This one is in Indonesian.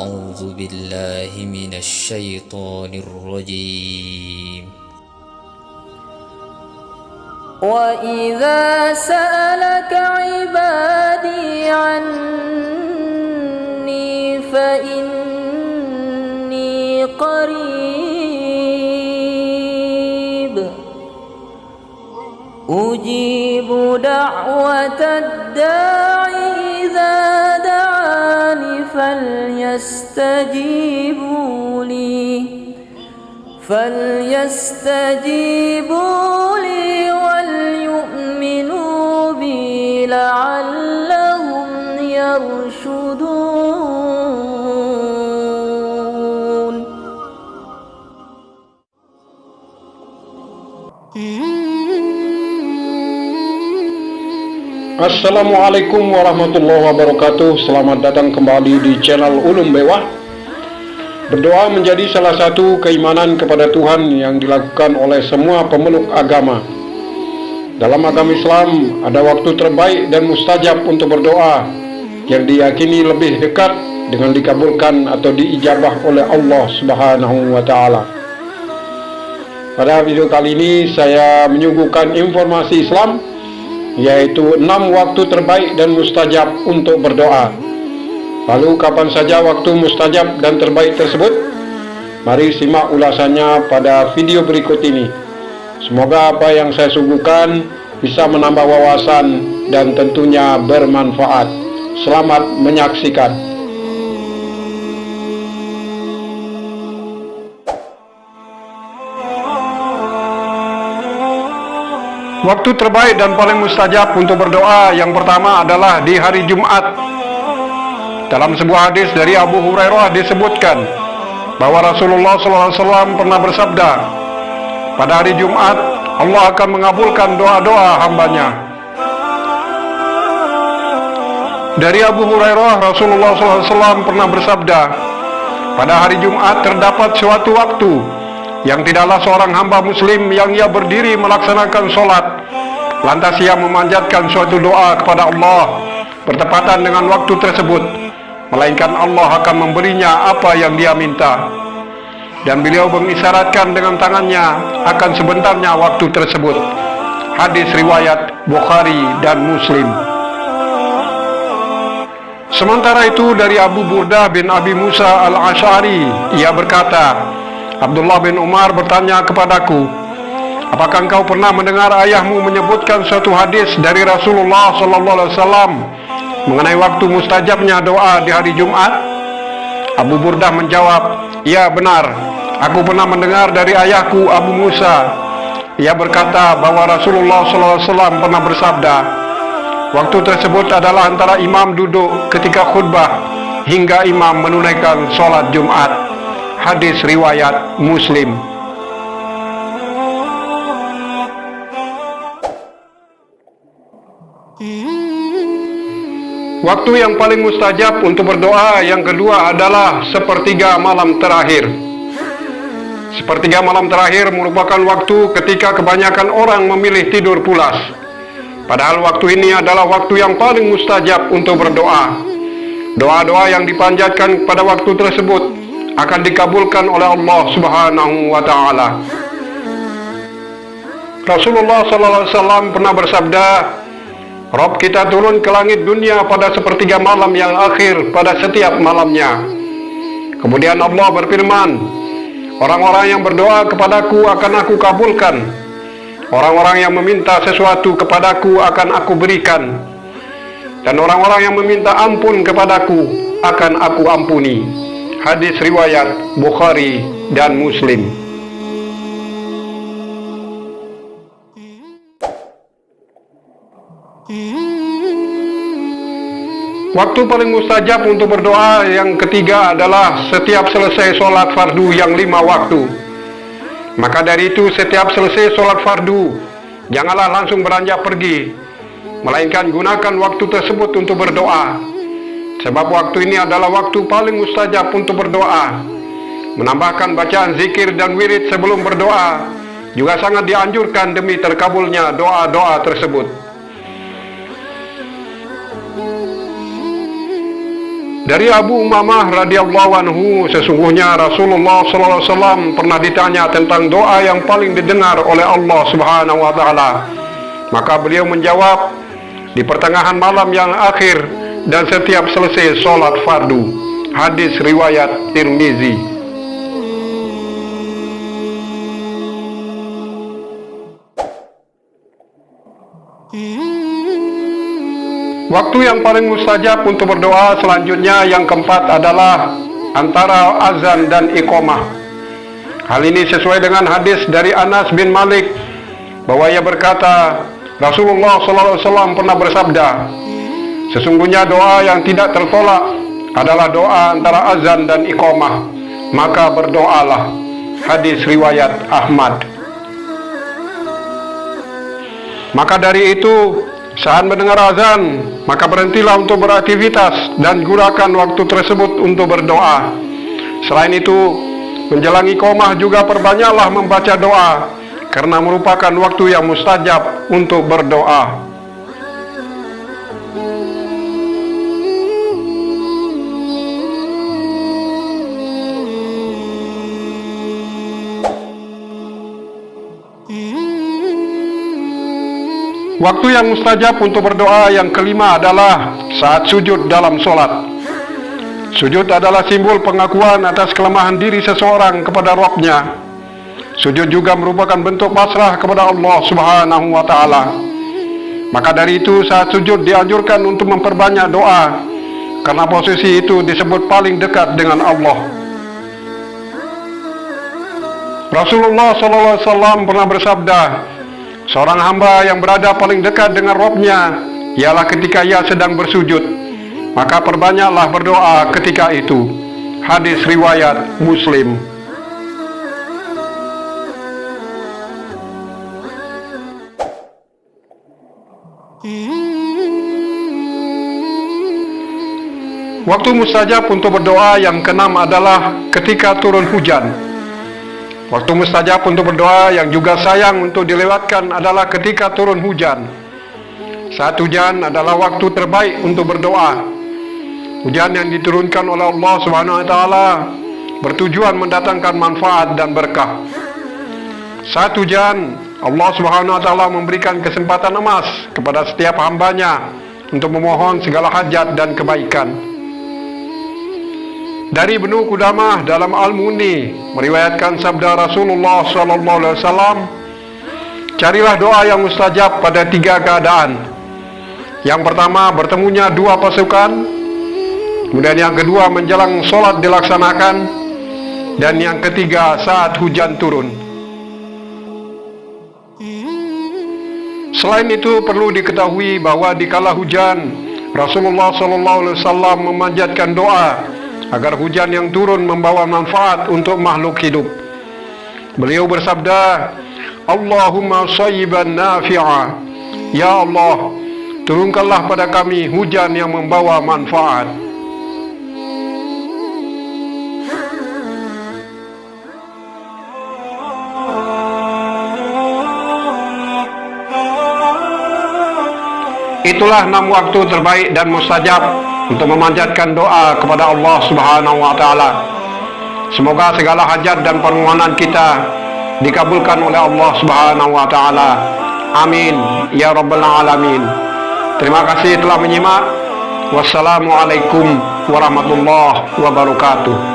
أعوذ بالله من الشيطان الرجيم. وإذا سألك عبادي عني فإني قريب أجيب دعوة الداع إذا دعاني فليستجيبوا لي وليؤمنوا بي لعلهم يرشدون. Assalamualaikum warahmatullahi wabarakatuh. Selamat datang kembali di channel Ulum Bewah. Berdoa menjadi salah satu keimanan kepada Tuhan yang dilakukan oleh semua pemeluk agama. Dalam agama Islam ada waktu terbaik dan mustajab untuk berdoa yang diyakini lebih dekat dengan dikabulkan atau diijabah oleh Allah Subhanahu wa Ta'ala. Pada video kali ini saya menyuguhkan informasi Islam, yaitu 6 waktu terbaik dan mustajab untuk berdoa. Lalu kapan saja waktu mustajab dan terbaik tersebut? Mari simak ulasannya pada video berikut ini. Semoga apa yang saya suguhkan bisa menambah wawasan dan tentunya bermanfaat. Selamat menyaksikan. Waktu terbaik dan paling mustajab untuk berdoa yang pertama adalah di hari Jumat. Dalam sebuah hadis dari Abu Hurairah disebutkan bahwa Rasulullah SAW pernah bersabda, pada hari Jumat Allah akan mengabulkan doa-doa hambanya. Dari Abu Hurairah, Rasulullah SAW pernah bersabda, pada hari Jumat terdapat suatu waktu yang tidaklah seorang hamba muslim yang ia berdiri melaksanakan sholat, lantas ia memanjatkan suatu doa kepada Allah bertepatan dengan waktu tersebut, melainkan Allah akan memberinya apa yang dia minta. Dan beliau mengisyaratkan dengan tangannya akan sebentarnya waktu tersebut. Hadis riwayat Bukhari dan Muslim. Sementara itu dari Abu Burdah bin Abi Musa al-Ash'ari, ia berkata, Abdullah bin Umar bertanya kepadaku, apakah engkau pernah mendengar ayahmu menyebutkan suatu hadis dari Rasulullah SAW mengenai waktu mustajabnya doa di hari Jumat? Abu Burdah menjawab, ya benar, aku pernah mendengar dari ayahku Abu Musa. Ia berkata bahwa Rasulullah SAW pernah bersabda, waktu tersebut adalah antara imam duduk ketika khutbah hingga imam menunaikan sholat Jumat. Hadis riwayat Muslim. Waktu yang paling mustajab untuk berdoa yang kedua adalah sepertiga malam terakhir. Sepertiga malam terakhir merupakan waktu ketika kebanyakan orang memilih tidur pulas. Padahal waktu ini adalah waktu yang paling mustajab untuk berdoa. Doa-doa yang dipanjatkan pada waktu tersebut akan dikabulkan oleh Allah Subhanahu wa Ta'ala. Rasulullah SAW pernah bersabda, Rabb kita turun ke langit dunia pada sepertiga malam yang akhir pada setiap malamnya. Kemudian Allah berfirman, orang-orang yang berdoa kepadaku akan aku kabulkan. Orang-orang yang meminta sesuatu kepadaku akan aku berikan. Dan orang-orang yang meminta ampun kepadaku akan aku ampuni. Hadis riwayat Bukhari dan Muslim. Waktu paling mustajab untuk berdoa yang ketiga adalah setiap selesai sholat fardu yang 5 waktu. Maka dari itu setiap selesai sholat fardu, janganlah langsung beranjak pergi, melainkan gunakan waktu tersebut untuk berdoa. Sebab waktu ini adalah waktu paling mustajab untuk berdoa. Menambahkan bacaan zikir dan wirid sebelum berdoa juga sangat dianjurkan demi terkabulnya doa-doa tersebut. Dari Abu Umamah radhiyallahu anhu, sesungguhnya Rasulullah SAW pernah ditanya tentang doa yang paling didengar oleh Allah Subhanahu wa taala. Maka beliau menjawab, di pertengahan malam yang akhir dan setiap selesai sholat fardu. Hadis riwayat Tirmizi. Waktu yang paling mustajab untuk berdoa selanjutnya yang keempat adalah antara azan dan iqamah. Hal ini sesuai dengan hadis dari Anas bin Malik bahwa ia berkata, Rasulullah SAW pernah bersabda, sesungguhnya doa yang tidak tertolak adalah doa antara azan dan iqamah, maka berdoalah. Hadis riwayat Ahmad. Maka dari itu, saat mendengar azan, maka berhentilah untuk beraktivitas dan gunakan waktu tersebut untuk berdoa. Selain itu, menjelang iqamah juga perbanyaklah membaca doa, karena merupakan waktu yang mustajab untuk berdoa. Waktu yang mustajab untuk berdoa yang kelima adalah saat sujud dalam sholat. Sujud adalah simbol pengakuan atas kelemahan diri seseorang kepada Rabb-Nya. Sujud juga merupakan bentuk pasrah kepada Allah Subhanahu wa taala. Maka dari itu saat sujud dianjurkan untuk memperbanyak doa, karena posisi itu disebut paling dekat dengan Allah. Rasulullah SAW pernah bersabda, seorang hamba yang berada paling dekat dengan Rabb-Nya ialah ketika ia sedang bersujud, maka perbanyaklah berdoa ketika itu. Hadis riwayat Muslim. Waktu mustajab untuk berdoa yang keenam adalah ketika turun hujan. Waktu mustajab untuk berdoa yang juga sayang untuk dilewatkan adalah ketika turun hujan. Saat hujan adalah waktu terbaik untuk berdoa. Hujan yang diturunkan oleh Allah Subhanahu wa taala bertujuan mendatangkan manfaat dan berkah. Saat hujan, Allah Subhanahu wa taala memberikan kesempatan emas kepada setiap hambanya untuk memohon segala hajat dan kebaikan. Dari Ibnu Qudamah dalam Al-Mughni meriwayatkan sabda Rasulullah SAW, carilah doa yang mustajab pada 3 keadaan. Yang pertama, bertemunya 2 pasukan. Kemudian yang kedua, menjelang sholat dilaksanakan. Dan yang ketiga, saat hujan turun. Selain itu, perlu diketahui bahwa di kala hujan, Rasulullah SAW memanjatkan doa agar hujan yang turun membawa manfaat untuk makhluk hidup. Beliau bersabda, Allahumma shayyiban nafi'a. Ya Allah, turunkanlah pada kami hujan yang membawa manfaat. Itulah 6 waktu terbaik dan mustajab untuk memanjatkan doa kepada Allah Subhanahu wa taala. Semoga segala hajat dan permohonan kita dikabulkan oleh Allah Subhanahu wa taala. Amin ya rabbal alamin. Terima kasih telah menyimak. Wassalamualaikum warahmatullahi wabarakatuh.